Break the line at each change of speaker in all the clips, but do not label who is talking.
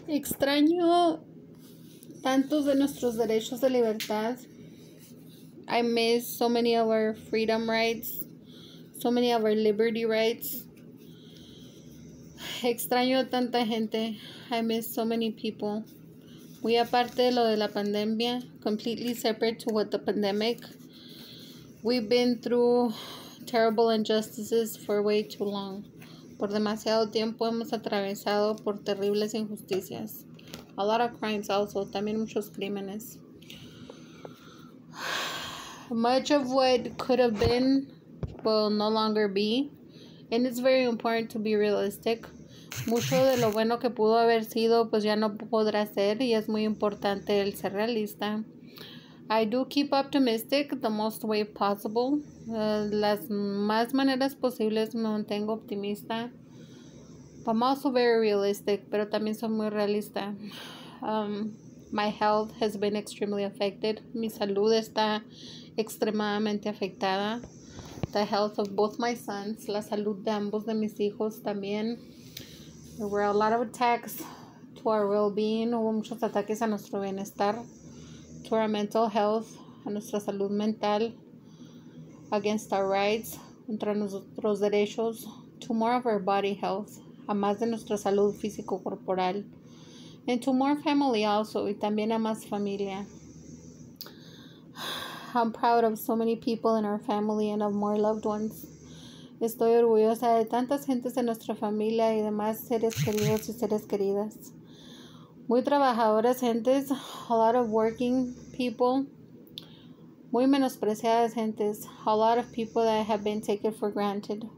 Extraño tantos de nuestros derechos de libertad. I miss so many of our freedom rights, so many of our liberty rights. Extraño a tanta gente. I miss so many people. Muy aparte de lo de la pandemia, completely separate to what the pandemic. We've been through terrible injustices for way too long. Por demasiado tiempo hemos atravesado por terribles injusticias. A lot of crimes also, también muchos crímenes. Much of what could have been will no longer be, and it's very important to be realistic. Mucho de lo bueno que pudo haber sido, pues ya no podrá ser, y es muy importante el ser realista. I do keep optimistic the most way possible. Las más maneras posibles me mantengo optimista. I'm also very realistic, pero también soy muy realista. My health has been extremely affected. Mi salud está extremadamente afectada. The health of both my sons, la salud de ambos de mis hijos también. There were a lot of attacks to our well-being. Hubo muchos ataques a nuestro bienestar, to our mental health, a nuestra salud mental, against our rights, contra nuestros derechos, to more of our body health, a más de nuestra salud físico-corporal, and to more family also, y también a más familia. I'm proud of so many people in our family and of more loved ones. Estoy orgullosa de tantas gentes de nuestra familia y demás seres queridos y seres queridas. Muy trabajadoras gentes, a lot of working people. Muy menospreciadas gentes, a lot of people that have been taken for granted.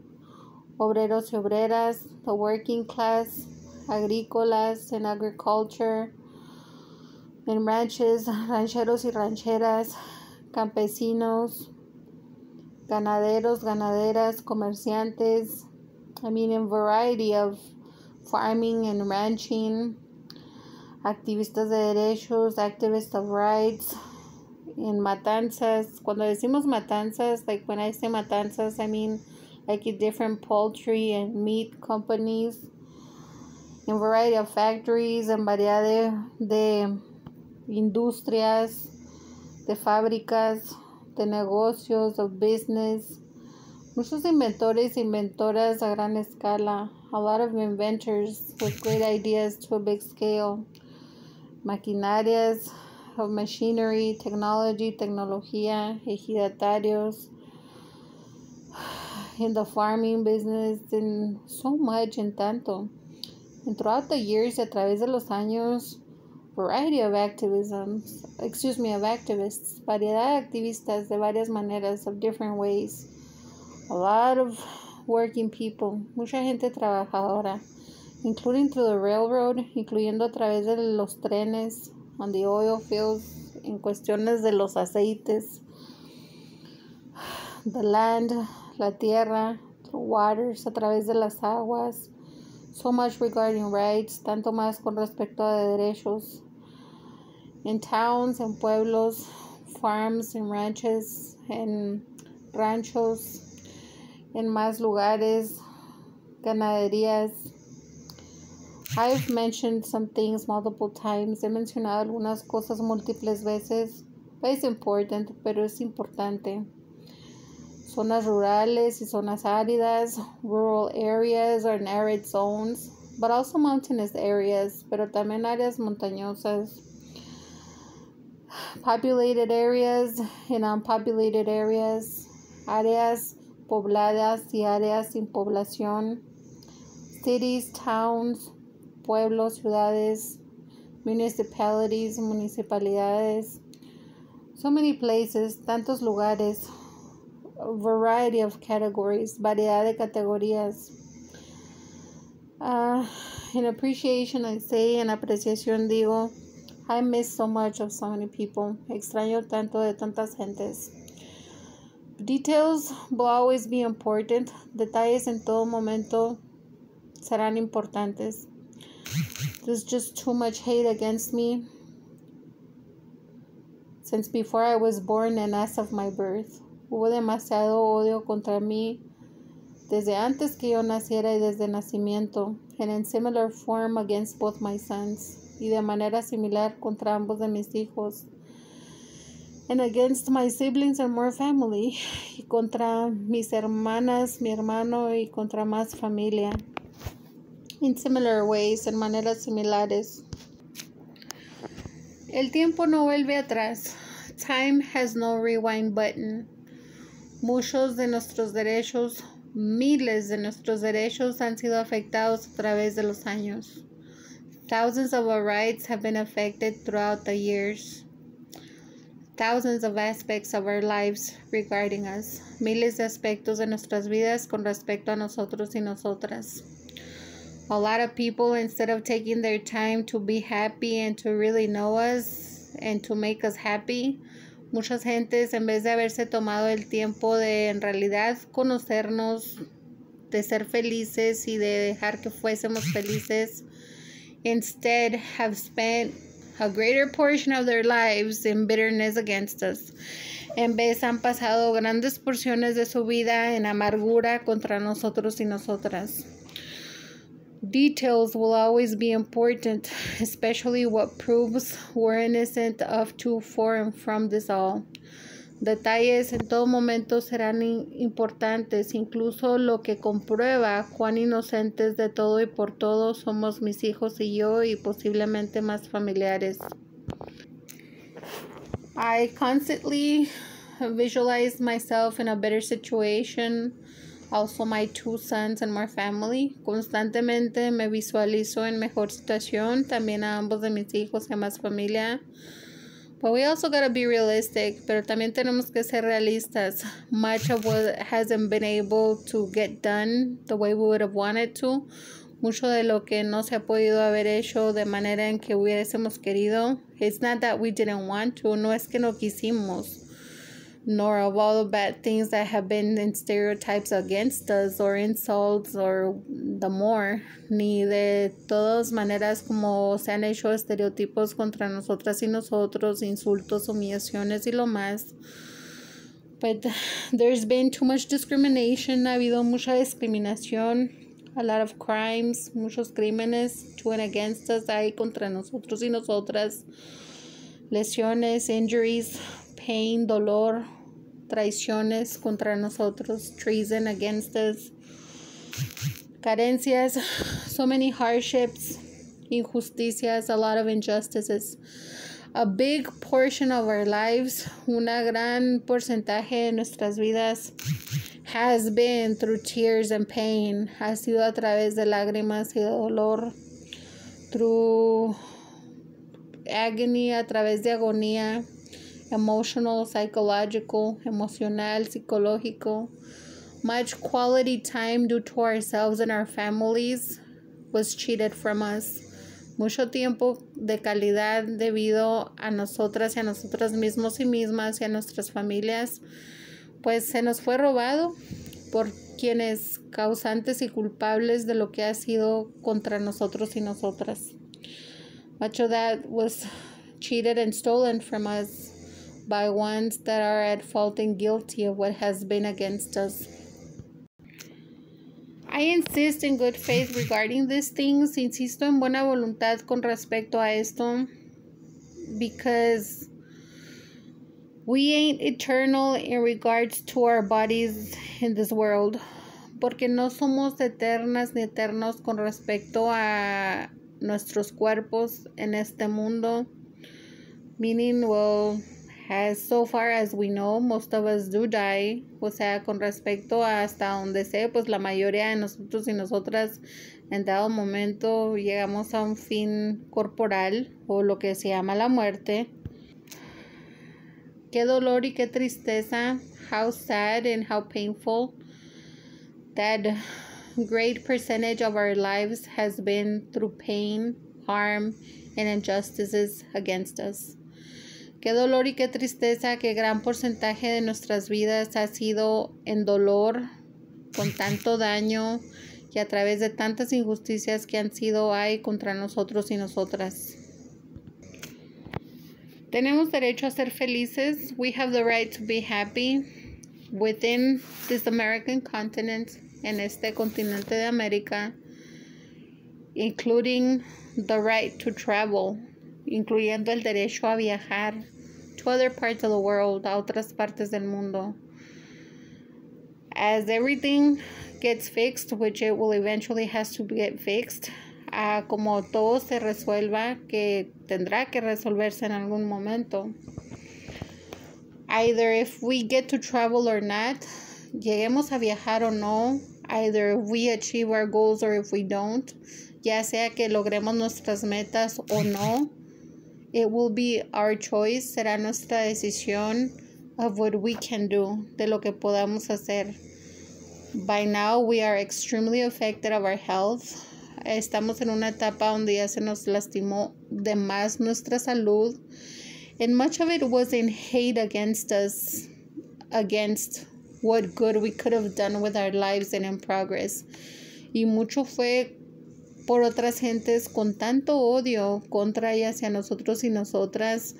Obreros y obreras, the working class, agrícolas, in agriculture, in ranches, rancheros y rancheras, campesinos, ganaderos, ganaderas, comerciantes. I mean, in variety of farming and ranching, activistas de derechos, activists of rights, in matanzas. Cuando decimos matanzas, like when I say matanzas, I mean like in different poultry and meat companies, in variety of factories, en variedad de industrias, de fábricas, de negocios, of business. Muchos inventores, inventoras a gran escala. A lot of inventors with great ideas to a big scale. Maquinarias, of machinery, technology, tecnología, ejidatarios, in the farming business, in so much, en tanto. And throughout the years, a través de los años, variety of activists, variedad de activistas de varias maneras, of different ways. A lot of working people, mucha gente trabajadora, including through the railroad, incluyendo a través de los trenes, on the oil fields, en cuestiones de los aceites, the land, la tierra, the waters, a través de las aguas. So much regarding rights, tanto más con respecto a derechos. In towns, en pueblos, farms, en ranches, en ranchos, en más lugares, ganaderías. I've mentioned some things multiple times. He mencionado algunas cosas múltiples veces. Es important, pero es importante. Zonas rurales y zonas áridas, rural areas or arid zones, but also mountainous areas, pero también áreas montañosas. Populated areas and unpopulated areas, áreas pobladas y áreas sin población. Cities, towns, pueblos, ciudades, municipalities, municipalidades. So many places, tantos lugares. A variety of categories, variedad de categorías. In appreciation, I say, en apreciación digo, I miss so much of so many people. Extraño tanto de tantas gentes. Details will always be important. Detalles en todo momento serán importantes. There's just too much hate against me since before I was born and as of my birth. Hubo demasiado odio contra mí desde antes que yo naciera y desde nacimiento, and in similar form against both my sons, y de manera similar contra ambos de mis hijos, and against my siblings and more family, y contra mis hermanas, mi hermano, y contra más familia, in similar ways, en maneras similares. El tiempo no vuelve atrás. Time has no rewind button. Muchos de nuestros derechos, miles de nuestros derechos han sido afectados a través de los años. Thousands of our rights have been affected throughout the years. Thousands of aspects of our lives regarding us. Miles de aspectos de nuestras vidas con respecto a nosotros y nosotras. A lot of people, instead of taking their time to be happy and to really know us and to make us happy, muchas gentes, en vez de haberse tomado el tiempo de en realidad conocernos, de ser felices y de dejar que fuésemos felices, instead have spent a greater portion of their lives in bitterness against us. En vez han pasado grandes porciones de su vida en amargura contra nosotros y nosotras. Details will always be important, especially what proves we're innocent of, to, for, and from this all. Detalles en todo momento serán importantes, incluso lo que comprueba cuán inocentes de todo y por todo somos mis hijos y yo, y posiblemente más familiares. I constantly visualize myself in a better situation. Also my two sons and more family. Constantemente me visualizo en mejor situación, también a ambos de mis hijos y a más familia. But we also gotta be realistic, pero también tenemos que ser realistas. Much of what hasn't been able to get done the way we would have wanted to. Mucho de lo que no se ha podido haber hecho de manera en que hubiésemos querido. It's not that we didn't want to, no es que no quisimos. Nor of all the bad things that have been in stereotypes against us or insults or the more, ni de todas maneras como se han hecho estereotipos contra nosotras y nosotros, insultos, humillaciones y lo más. But there's been too much discrimination, ha habido mucha discriminación, a lot of crimes, muchos crímenes to and against us hay contra nosotros y nosotras, lesiones, injuries, pain, dolor, traiciones contra nosotros, treason against us, carencias, so many hardships, injusticias, a lot of injustices. A big portion of our lives, una gran porcentaje de nuestras vidas, has been through tears and pain, ha sido a través de lágrimas y de dolor, through agony, a través de agonía, emotional, psychological, emocional, psicológico. Much quality time due to ourselves and our families was cheated from us. Mucho tiempo de calidad debido a nosotras y a nosotras mismos y mismas y a nuestras familias, pues se nos fue robado por quienes causantes y culpables de lo que ha sido contra nosotros y nosotras. Much of that was cheated and stolen from us by ones that are at fault and guilty of what has been against us. I insist in good faith regarding these things. Insisto en buena voluntad con respecto a esto, because we ain't eternal in regards to our bodies in this world. Porque no somos eternas ni eternos con respecto a nuestros cuerpos en este mundo. Meaning, well, as so far as we know, most of us do die. O sea, con respecto a hasta donde sé, pues la mayoría de nosotros y nosotras en dado momento llegamos a un fin corporal o lo que se llama la muerte. Qué dolor y qué tristeza. How sad and how painful that great percentage of our lives has been through pain, harm, and injustices against us. Qué dolor y qué tristeza que gran porcentaje de nuestras vidas ha sido en dolor, con tanto daño y a través de tantas injusticias que han sido hay contra nosotros y nosotras. Tenemos derecho a ser felices. We have the right to be happy within this American continent en este continente de América, including the right to travel, incluyendo el derecho a viajar to other parts of the world, a otras partes del mundo. As everything gets fixed, which it will eventually has to get fixed, como todo se resuelva, que tendrá que resolverse en algún momento. Either if we get to travel or not, lleguemos a viajar o no, either if we achieve our goals or if we don't, ya sea que logremos nuestras metas o no, it will be our choice, será nuestra decisión of what we can do, de lo que podamos hacer. By now, we are extremely affected of our health. Estamos en una etapa donde ya se nos lastimó de más nuestra salud. And much of it was in hate against us, against what good we could have done with our lives and in progress. Y mucho fue por otras gentes con tanto odio contra y hacia nosotros y nosotras,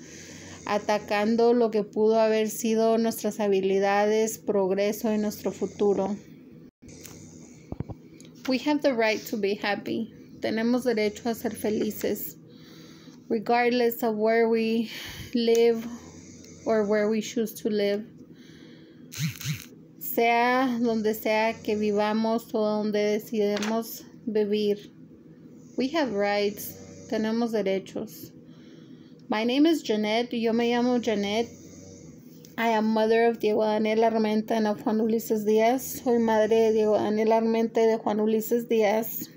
atacando lo que pudo haber sido nuestras habilidades, progreso y nuestro futuro. We have the right to be happy. Tenemos derecho a ser felices, regardless of where we live or where we choose to live. Sea donde sea que vivamos o donde decidamos vivir. We have rights. Tenemos derechos. My name is Janet. Yo me llamo Janet. I am mother of Diego Daniel Armenta and of Juan Ulises Díaz. Soy madre de Diego Daniel Armenta y de Juan Ulises Díaz.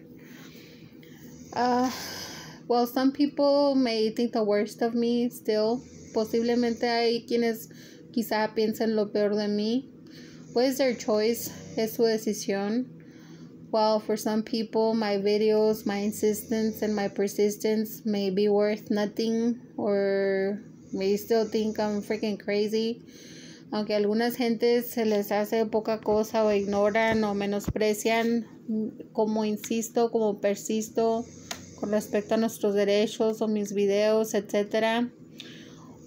Well, some people may think the worst of me still. Posiblemente hay quienes quizá piensen lo peor de mí. Well, it's their choice. Es su decisión. Well, for some people, my videos, my insistence, and my persistence may be worth nothing or may still think I'm freaking crazy. Aunque a algunas gentes se les hace poca cosa o ignoran o menosprecian como insisto, como persisto con respecto a nuestros derechos o mis videos, etc.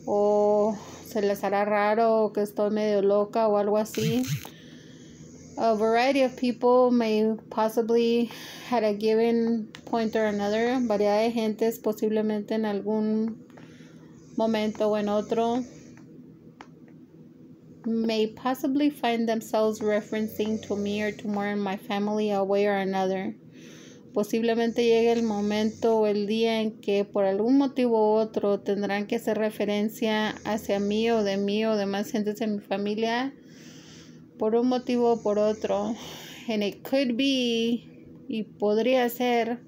O se les hará raro que estoy medio loca o algo así. A variety of people may possibly at a given point or another, variedad de gentes posiblemente en algún momento o en otro, may possibly find themselves referencing to me or to more in my family a way or another. Posiblemente llegue el momento o el día en que por algún motivo u otro tendrán que hacer referencia hacia mí o de más gentes en mi familia por un motivo o por otro. And it could be, y podría ser,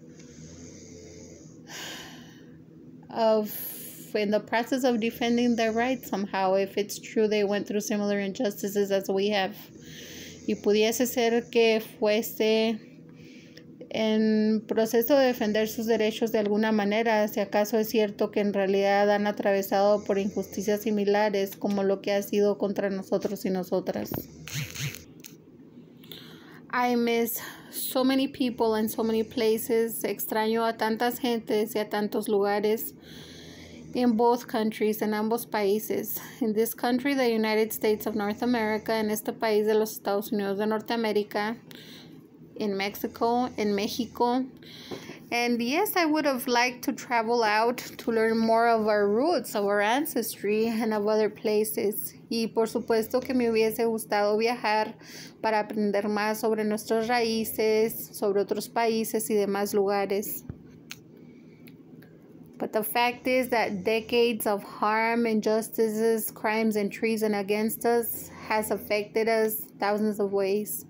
in the process of defending their rights somehow, if it's true they went through similar injustices as we have. Y pudiese ser que fuese en proceso de defender sus derechos de alguna manera, si acaso es cierto que en realidad han atravesado por injusticias similares como lo que ha sido contra nosotros y nosotras. I miss so many people and so many places. Extraño a tantas gentes y a tantos lugares. In both countries, en ambos países. In this country, the United States of North America, en este país de los Estados Unidos de Norteamérica, in Mexico, in Mexico. And yes, I would have liked to travel out to learn more of our roots, of our ancestry, and of other places. Y por supuesto que me hubiese gustado viajar para aprender más sobre nuestras raíces, sobre otros países y demás lugares. But the fact is that decades of harm, injustices, crimes, and treason against us has affected us thousands of ways.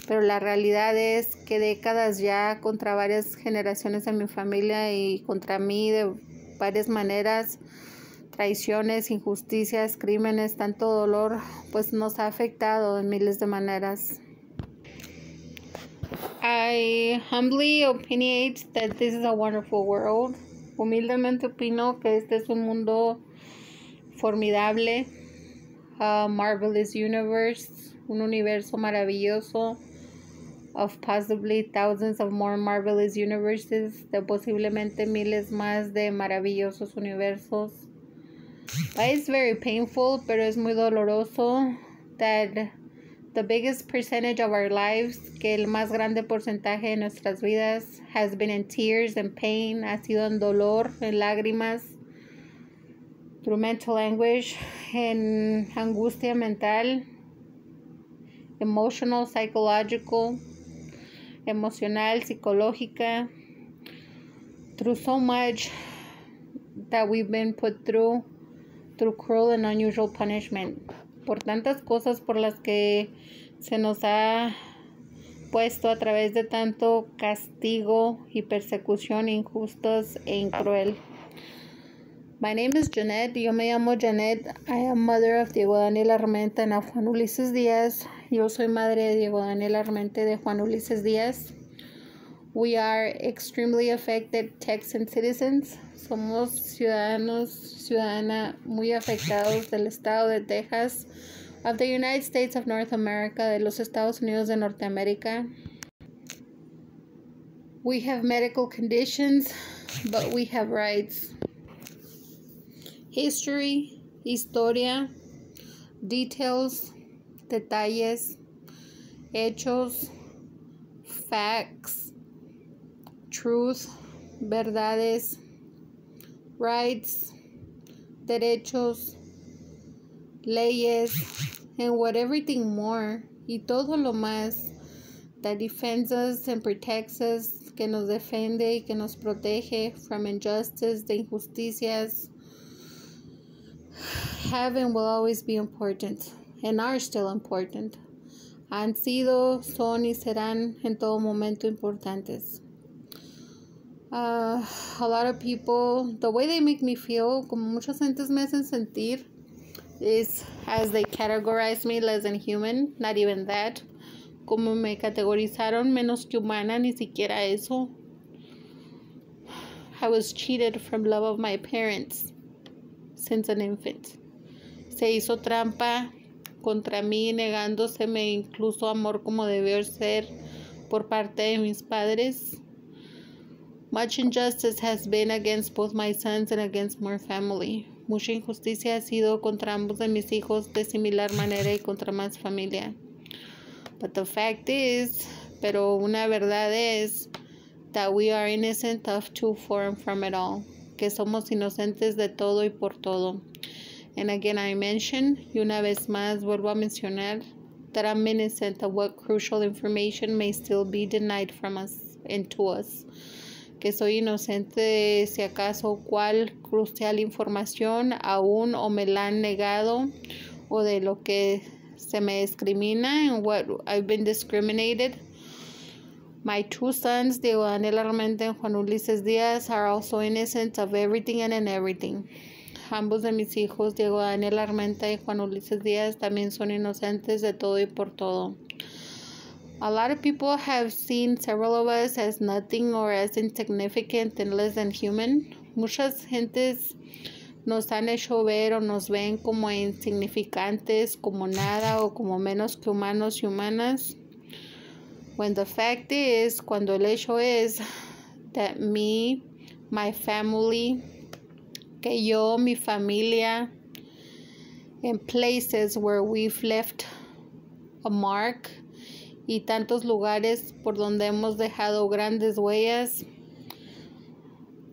Pero la realidad es que décadas ya contra varias generaciones de mi familia y contra mí de varias maneras, traiciones, injusticias, crímenes, tanto dolor, pues nos ha afectado en miles de maneras. I humbly opinionate that this is a wonderful world. Humildemente opino que este es un mundo formidable, a marvelous universe, un universo maravilloso, of possibly thousands of more marvelous universes, de posiblemente miles más de maravillosos universos. It's very painful, pero es muy doloroso that The biggest percentage of our lives, que el más grande porcentaje de nuestras vidas, has been in tears and pain, ha sido en dolor, en lágrimas, through mental anguish, en angustia mental, emotional, psychological, emocional, psicológica, through so much that we've been put through cruel and unusual punishment. Por tantas cosas por las que se nos ha puesto a través de tanto castigo y persecución injustos e cruel. My name is Janet. Yo me llamo Janet. I am mother of Diego Daniel Armenta and of Juan Ulises Díaz. Yo soy madre de Diego Daniel Armenta de Juan Ulises Díaz. We are extremely affected Texan citizens. Somos ciudadana muy afectados del estado de Texas, of the United States of North America, de los Estados Unidos de Norteamérica. We have medical conditions, but we have rights. History, historia, details, detalles, hechos, facts, truth, verdades, rights, derechos, leyes, and what everything more, y todo lo más, that defends us and protects us, que nos defiende y que nos protege from injustice, de injusticias, have and will always be important, and are still important. Han sido, son y serán en todo momento importantes. A lot of people, the way they make me feel, como muchas gentes me hacen sentir, is as they categorize me less than human, not even that. Como me categorizaron menos que humana, ni siquiera eso. I was cheated from love of my parents since an infant. Se hizo trampa contra mí, negándoseme incluso amor como debió ser por parte de mis padres. Much injustice has been against both my sons and against my family. Mucha injusticia ha sido contra ambos de mis hijos de similar manera y contra más familia. But the fact is, pero una verdad es, that we are innocent of two foreign from it all. Que somos inocentes de todo y por todo. And again I mention, y una vez más vuelvo a mencionar, that I'm innocent of what crucial information may still be denied from us and to us. Que soy inocente de si acaso cuál crucial información aún o me la han negado, o de lo que se me discrimina and what I've been discriminated. My two sons, Diego Daniel Armenta and Juan Ulises Díaz, are also innocent of everything and in everything. Ambos de mis hijos, Diego Daniel Armenta y Juan Ulises Díaz, también son inocentes de todo y por todo. A lot of people have seen several of us as nothing or as insignificant and less than human. Muchas gentes nos han hecho ver o nos ven como insignificantes, como nada o como menos que humanos y humanas. When the fact is, cuando el hecho es, that me, my family, que yo, mi familia, in places where we've left a mark, y tantos lugares por donde hemos dejado grandes huellas,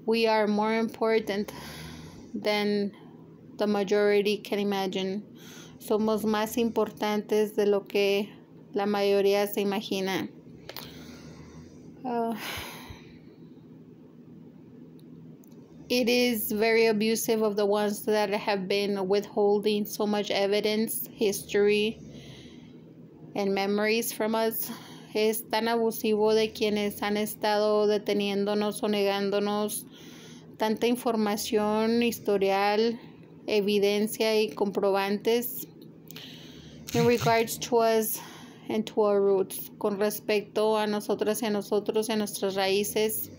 we are more important than the majority can imagine. Somos más importantes de lo que la mayoría se imagina. It is very abusive of the ones that have been withholding so much evidence, history, and memories from us. Es tan abusivo de quienes han estado deteniéndonos o negándonos tanta información, historial, evidencia y comprobantes in regards to us and to our roots, con respecto a nosotras y a nosotros y a nuestras raíces.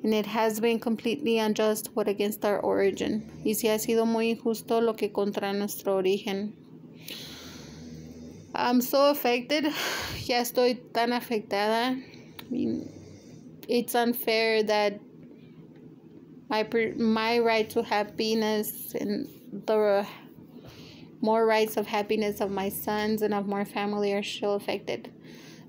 And it has been completely unjust what against our origin. Y si ha sido muy injusto lo que contra nuestro origen. I'm so affected. Ya estoy tan afectada. I mean, it's unfair that my right to happiness and the More rights of happiness of my sons and of my family are still affected.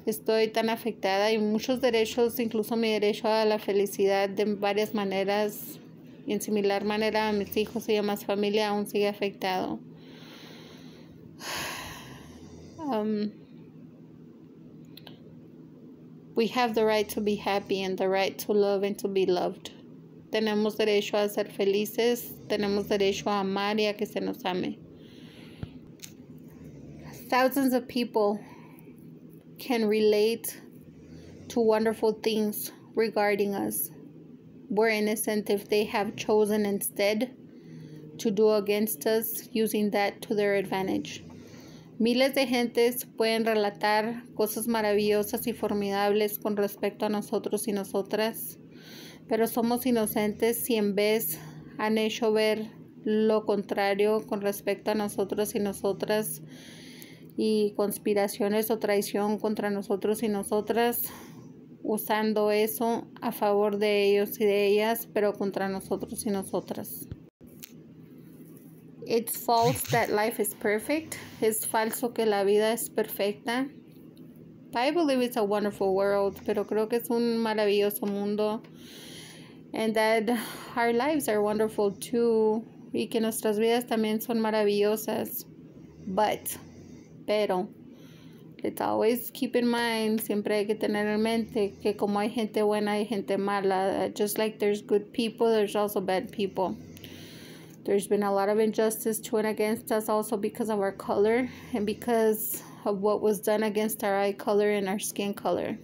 Estoy tan afectada y muchos derechos, incluso mi derecho a la felicidad de varias maneras, y en similar manera a mis hijos y demás familia aún sigue afectado. We have the right to be happy and the right to love and to be loved. Tenemos derecho a ser felices, tenemos derecho a amar y a que se nos ame. Thousands of people can relate to wonderful things regarding us. We're innocent if they have chosen instead to do against us, using that to their advantage. Miles de gentes pueden relatar cosas maravillosas y formidables con respecto a nosotros y nosotras, pero somos inocentes si en vez han hecho ver lo contrario con respecto a nosotros y nosotras, y conspiraciones o traición contra nosotros y nosotras, usando eso a favor de ellos y de ellas, pero contra nosotros y nosotras. It's false that life is perfect. Es falso que la vida es perfecta. I believe it's a wonderful world, pero creo que es un maravilloso mundo. And that our lives are wonderful too. Y que nuestras vidas también son maravillosas. Pero, let's always keep in mind, siempre hay que tener en mente que como hay gente buena, hay gente mala. Just like there's good people, there's also bad people. There's been a lot of injustice to and against us also because of our color and because of what was done against our eye color and our skin color.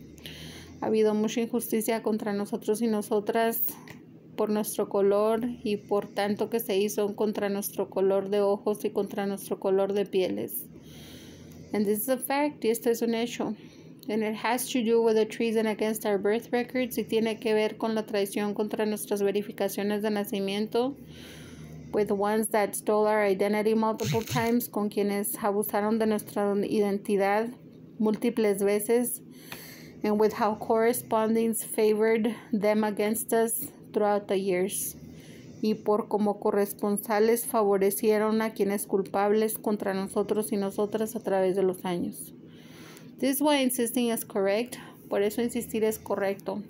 Ha habido mucha injusticia contra nosotros y nosotras por nuestro color y por tanto que se hizo contra nuestro color de ojos y contra nuestro color de pieles. And this is a fact, y esto es un hecho. And it has to do with the treason against our birth records, y tiene que ver con la traición contra nuestras verificaciones de nacimiento, with ones that stole our identity multiple times, con quienes abusaron de nuestra identidad múltiples veces, and with how correspondings favored them against us throughout the years, y por como corresponsales favorecieron a quienes culpables contra nosotros y nosotras a través de los años. This is why insisting is correct. Por eso insistir es correcto.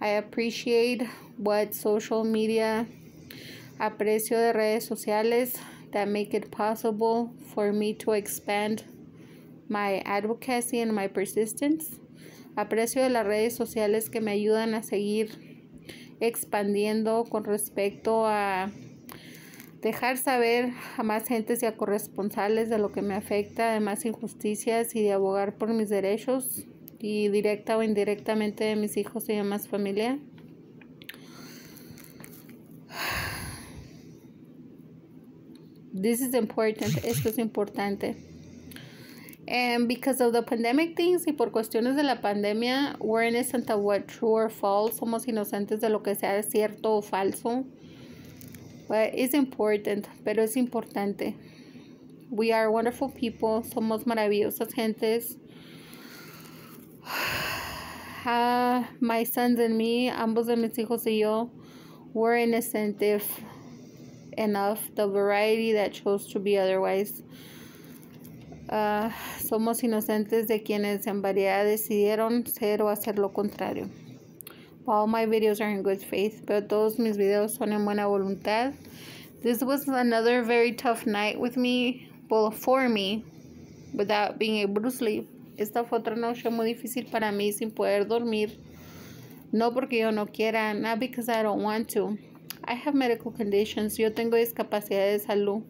I appreciate what social media, aprecio de redes sociales that make it possible for me to expand my advocacy and my persistence. Aprecio de las redes sociales que me ayudan a seguir expandiendo con respecto a dejar saber a más gentes y a corresponsales de lo que me afecta, de más injusticias y de abogar por mis derechos y directa o indirectamente de mis hijos y demás familia. This is important. Esto es importante. And because of the pandemic things y por cuestiones de la pandemia, we're innocent of what true or false. Somos inocentes de lo que sea cierto o falso. But it's important, pero es importante. We are wonderful people. Somos maravillosas gentes. My sons and me, ambos de mis hijos y yo, were innocent if enough. The variety that chose to be otherwise. Somos inocentes de quienes en variedad decidieron ser o hacer lo contrario. All my videos are in good faith, pero todos mis videos son en buena voluntad. This was another very tough night with me, well, for me, without being able to sleep. Esta fue otra noche muy difícil para mí sin poder dormir. No porque yo no quiera, not because I don't want to. I have medical conditions. Yo tengo discapacidad de salud.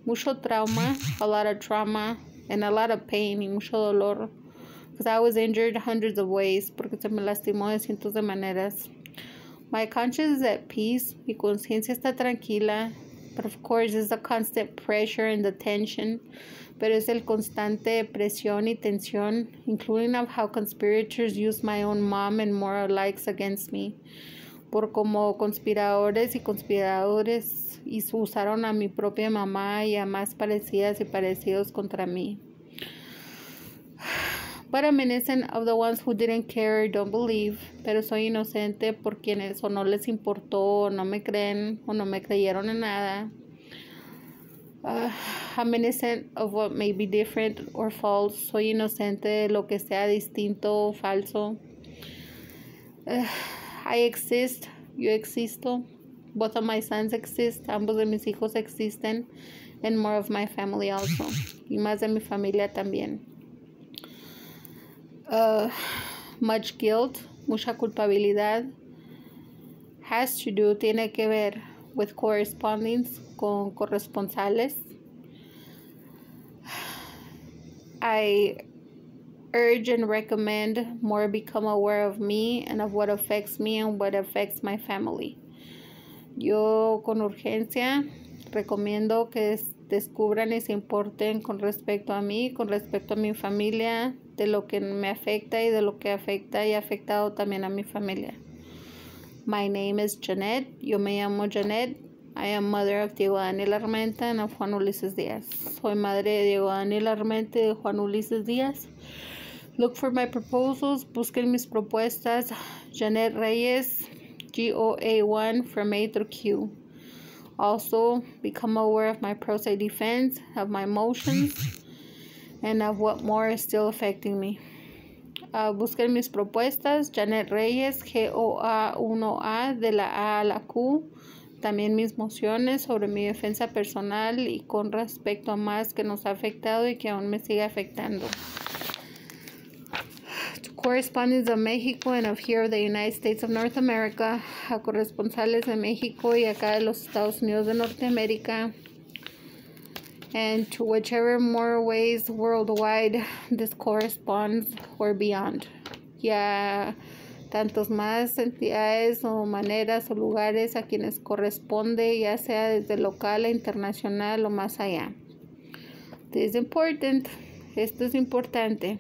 Mucho trauma, a lot of trauma, and a lot of pain, y mucho dolor. Because I was injured hundreds of ways, porque se me lastimó de cientos de maneras. My conscience is at peace, mi conciencia está tranquila, but of course it's the constant pressure and the tension, pero es el constante presión y tensión, including of how conspirators use my own mom and more likes against me. Por como conspiradores y conspiradores y usaron a mi propia mamá y a más parecidas y parecidos contra mí. But I'm innocent of the ones who didn't care or don't believe. Pero soy inocente por quienes o no les importó, o no me creen, o no me creyeron en nada. I'm innocent of what may be different or false. Soy inocente de lo que sea distinto o falso. I exist. Yo existo. Both of my sons exist. Ambos de mis hijos existen. And more of my family also. Y más de mi familia también. Much guilt. Mucha culpabilidad. Has to do. Tiene que ver with correspondings. Con corresponsales. I urge and recommend more become aware of me and of what affects me and what affects my family. Yo con urgencia recomiendo que descubran y se importen con respecto a mí, con respecto a mi familia, de lo que me afecta y de lo que afecta y ha afectado también a mi familia. My name is Janet. Yo me llamo Janet. I am mother of Diego Daniel Armenta and of Juan Ulises Díaz. Soy madre de Diego Daniel Armenta y de Juan Ulises Díaz. Look for my proposals. Busquen mis propuestas. Janet Reyes, GOA1 from A through Q. Also, become aware of my pro se defense, of my emotions, and of what more is still affecting me. Busquen mis propuestas. Janet Reyes, GOA1A, de la A a la Q. También mis mociones sobre mi defensa personal y con respecto a más que nos ha afectado y que aún me sigue afectando. To correspondents of Mexico and of here of the United States of North America, a corresponsales de México y acá de los Estados Unidos de Norteamérica, and to whichever more ways worldwide this corresponds or beyond. Ya tantos más entidades o maneras o lugares a quienes corresponde, ya sea desde local a internacional o más allá. This is important. Esto es importante.